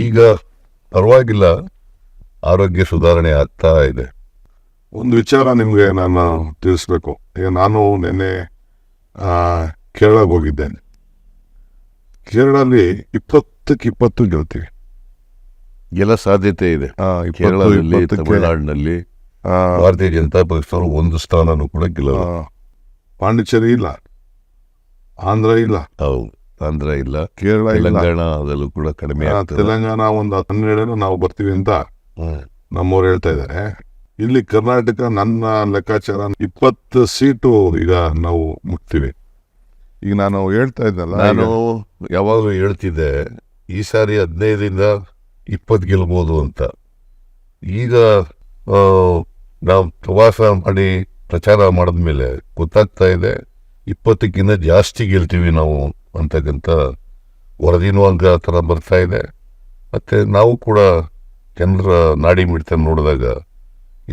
ಈಗ ಪರವಾಗಿಲ್ಲ, ಆರೋಗ್ಯ ಸುಧಾರಣೆ ಆಗ್ತಾ ಇದೆ. ಒಂದು ವಿಚಾರ ನಿಮಗೆ ನಾನು ತಿಳಿಸ್ಬೇಕು. ಈಗ ನಾನು ನಿನ್ನೆ ಕೇರಳಕ್ಕೆ ಹೋಗಿದ್ದೇನೆ. ಕೇರಳಲ್ಲಿ 20-20 ಗೆಲ್ತೀವಿ. ಎಲ್ಲ ಸಾಧ್ಯತೆ ಇದೆ. ಕೇರಳದಲ್ಲಿ, ತಮಿಳುನಾಡಿನಲ್ಲಿ ಭಾರತೀಯ ಜನತಾ ಪಕ್ಷದವರು ಒಂದು ಸ್ಥಾನನೂ ಕೂಡ ಗೆಲ್ಲಲ್ಲ. ಪಾಂಡಿಚೇರಿ ಇಲ್ಲ, ಆಂಧ್ರ ಇಲ್ಲ, ಹೌದು, ಆಂಧ್ರ ಇಲ್ಲ, ಕೇರಳ ಇಲ್ಲ, ತೆಲಂಗಾಣದಲ್ಲೂ ಕೂಡ ಕಡಿಮೆ. ತೆಲಂಗಾಣ ಒಂದು 12 ನಾವು ಬರ್ತೀವಿ ಅಂತ ನಮ್ಮವ್ರು ಹೇಳ್ತಾ ಇದ್ದಾರೆ. ಇಲ್ಲಿ ಕರ್ನಾಟಕ ನನ್ನ ಲೆಕ್ಕಾಚಾರ 20 ಸೀಟು ಈಗ ನಾವು ಮುಟ್ತೀವಿ. ಈಗ ನಾನು ಹೇಳ್ತಾ ಇದ್ದಲ್ಲ, ನಾನು ಯಾವಾಗಲೂ ಹೇಳ್ತಿದ್ದೆ ಈ ಸಾರಿ 15-20 ಗೆಲ್ಬೋದು ಅಂತ. ಈಗ ನಾವು ಪ್ರವಾಸ ಮಾಡಿ ಪ್ರಚಾರ ಮಾಡಿದ್ಮೇಲೆ ಗೊತ್ತಾಗ್ತಾ ಇದೆ 20ಕ್ಕಿಂತ ಜಾಸ್ತಿ ಗೆಲ್ತೀವಿ ನಾವು ಅಂತಕ್ಕಂಥ ವರದಿನೂ ಹಂಗ ಥರ ಬರ್ತಾ ಇದೆ. ಮತ್ತು ನಾವು ಕೂಡ ಜನರ ನಾಡಿ ಮಿಡ್ತ ನೋಡಿದಾಗ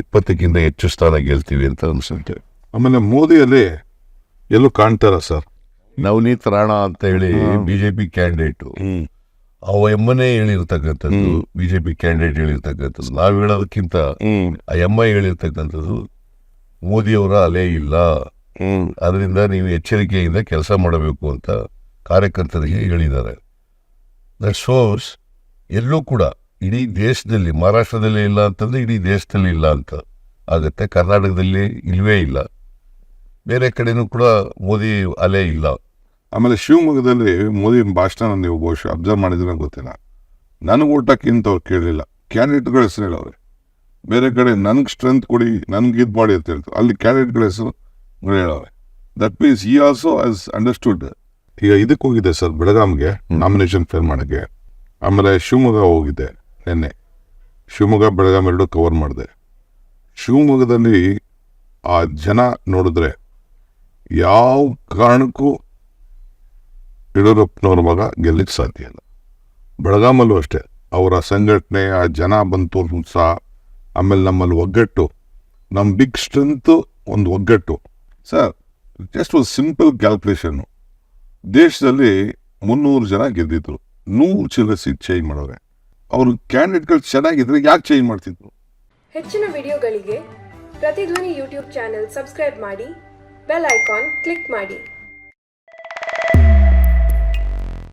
20ಕ್ಕಿಂತ ಹೆಚ್ಚು ಸ್ಥಾನ ಗೆಲ್ತೀವಿ ಅಂತ ಅನ್ಸುತ್ತೆ. ಆಮೇಲೆ ಮೋದಿಯಲ್ಲಿ ಎಲ್ಲೂ ಕಾಣ್ತಾರ ಸರ್. ನವನೀತ್ ರಾಣಾ ಅಂತ ಹೇಳಿ ಬಿಜೆಪಿ ಕ್ಯಾಂಡಿಡೇಟು, ಅವ ಎಮ್ಮನೇ ಹೇಳಿರ್ತಕ್ಕಂಥದ್ದು, ಬಿಜೆಪಿ ಕ್ಯಾಂಡಿಡೇಟ್ ಹೇಳಿರ್ತಕ್ಕಂಥದ್ದು. ನಾವು ಹೇಳೋದಕ್ಕಿಂತ ಆ ಎಮ್ಮ ಹೇಳಿರ್ತಕ್ಕಂಥದ್ದು ಮೋದಿಯವರ ಅಲೆ ಇಲ್ಲ, ಅದರಿಂದ ನೀವು ಎಚ್ಚರಿಕೆಯಿಂದ ಕೆಲಸ ಮಾಡಬೇಕು ಅಂತ ಕಾರ್ಯಕರ್ತರಿಗೆ ಹೇಳಿದ್ದಾರೆ. ದಟ್ ಶೋಸ್ ಎಲ್ಲೂ ಕೂಡ ಇಡೀ ದೇಶದಲ್ಲಿ, ಮಹಾರಾಷ್ಟ್ರದಲ್ಲಿ ಇಲ್ಲ ಅಂತಂದ್ರೆ ಇಡೀ ದೇಶದಲ್ಲಿ ಇಲ್ಲ ಅಂತ ಆಗುತ್ತೆ. ಕರ್ನಾಟಕದಲ್ಲಿ ಇಲ್ವೇ ಇಲ್ಲ, ಬೇರೆ ಕಡೆನೂ ಕೂಡ ಮೋದಿ ಅಲೆ ಇಲ್ಲ. ಆಮೇಲೆ ಶಿವಮೊಗ್ಗದಲ್ಲಿ ಮೋದಿ ಭಾಷಣ ನೀವು ಬಹುಶಃ ಅಬ್ಸರ್ವ್ ಮಾಡಿದ್ರೆ ಗೊತ್ತಿಲ್ಲ. ನನಗೆ ಊಟಕ್ಕಿಂತ ಅವ್ರು ಕೇಳಲಿಲ್ಲ, ಕ್ಯಾಂಡಿಡೇಟ್ಗಳ ಹೆಸರು ಹೇಳವ್ರೆ. ಬೇರೆ ಕಡೆ ನನಗೆ ಸ್ಟ್ರೆಂತ್ ಕೊಡಿ, ನನಗೆ ಇದು ಮಾಡಿ ಅಂತ ಹೇಳ್ತಾರೆ, ಅಲ್ಲಿ ಕ್ಯಾಂಡಿಡೇಟ್ಗಳ ಹೆಸರು ಹೇಳವ್ರೆ. ದಟ್ ಮೀನ್ಸ್ ಈ ಆಲ್ಸೋ ಹ್ಯಾಸ್ ಅಂಡರ್ಸ್ಟುಡ್. ಈಗ ಇದಕ್ಕೆ ಹೋಗಿದ್ದೆ ಸರ್, ಬೆಳಗಾಂಗೆ ನಾಮಿನೇಷನ್ ಫೇಲ್ ಮಾಡೋಕ್ಕೆ. ಆಮೇಲೆ ಶಿವಮೊಗ್ಗ ಹೋಗಿದ್ದೆ ನಿನ್ನೆ. ಶಿವಮೊಗ್ಗ ಬೆಳಗಾಂ ಎರಡು ಕವರ್ ಮಾಡಿದೆ. ಶಿವಮೊಗ್ಗದಲ್ಲಿ ಆ ಜನ ನೋಡಿದ್ರೆ ಯಾವ ಕಾರಣಕ್ಕೂ ಯಡಿಯೂರಪ್ಪನವ್ರ ಮಗ ಗೆಲ್ಲಕ್ಕೆ ಸಾಧ್ಯ ಇಲ್ಲ. ಬೆಳಗಾಮಲ್ಲೂ ಅಷ್ಟೇ, ಅವರ ಸಂಘಟನೆ, ಆ ಜನ ಬಂತು ಉತ್ಸಾಹ, ಆಮೇಲೆ ನಮ್ಮಲ್ಲಿ ಒಗ್ಗಟ್ಟು, ನಮ್ಮ ಬಿಗ್ ಸ್ಟ್ರೆಂತ್ ಒಂದು ಒಗ್ಗಟ್ಟು. ಸರ್, ಜಸ್ಟ್ ಒಂದು ಸಿಂಪಲ್ ಕ್ಯಾಲ್ಕುಲೇಷನ್ನು, ದೇಶದಲ್ಲಿ 300 ಜನ ಗೆದ್ದಿದ್ರು, 100 ಚಿಲ್ಲರೆ ಸೀಟ್ ಚೇಂಜ್ ಮಾಡೋರೆ. ಅವರು ಕ್ಯಾಂಡಿಡೇಟ್ಗಳು ಚೆನ್ನಾಗಿದ್ರೆ ಯಾಕೆ ಚೇಂಜ್ ಮಾಡ್ತಿದ್ರು? ಹೆಚ್ಚಿನ ವಿಡಿಯೋಗಳಿಗೆ ಪ್ರತಿಧ್ವನಿ ಯೂಟ್ಯೂಬ್ ಚಾನೆಲ್ ಸಬ್ಸ್ಕ್ರೈಬ್ ಮಾಡಿ, ಬೆಲ್ ಐಕಾನ್ ಕ್ಲಿಕ್ ಮಾಡಿ.